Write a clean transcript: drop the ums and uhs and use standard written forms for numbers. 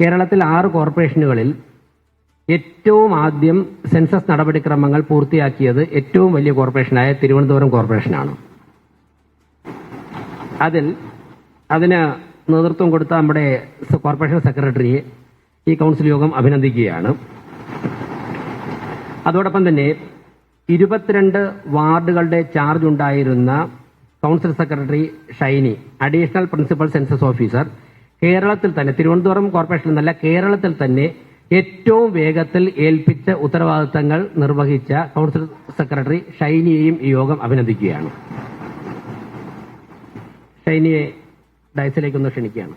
കേരളത്തിൽ 6 കോർപ്പറേഷനുകളിൽ ഏറ്റവും ആദ്യം സെൻസസ് നടപടിക്രമങ്ങൾ പൂർത്തിയാക്കിയത് ഏറ്റവും വലിയ കോർപ്പറേഷനായ തിരുവനന്തപുരം കോർപ്പറേഷനാണ്. അതിന് നേതൃത്വം കൊടുത്ത നമ്മുടെ കോർപ്പറേഷൻ സെക്രട്ടറിയെ ഈ കൌൺസിൽ യോഗം അഭിനന്ദിക്കുകയാണ്. അതോടൊപ്പം തന്നെ 22 വാർഡുകളുടെ ചാർജ് ഉണ്ടായിരുന്ന council secretary Shiny, additional principal census officer, കേരളത്തിൽ തന്നെ, തിരുവനന്തപുരം കോർപ്പറേഷനിൽ നിന്നല്ല, കേരളത്തിൽ തന്നെ ഏറ്റവും വേഗത്തിൽ ഏൽപ്പിച്ച ഉത്തരവാദിത്തങ്ങൾ നിർവഹിച്ച കൌൺസിൽ സെക്രട്ടറി ഷൈനിയെയും ഈ യോഗം അഭിനന്ദിക്കുകയാണ്. ഷൈനിയെ ഡയസിലേക്കൊന്ന് ക്ഷണിക്കുകയാണ്.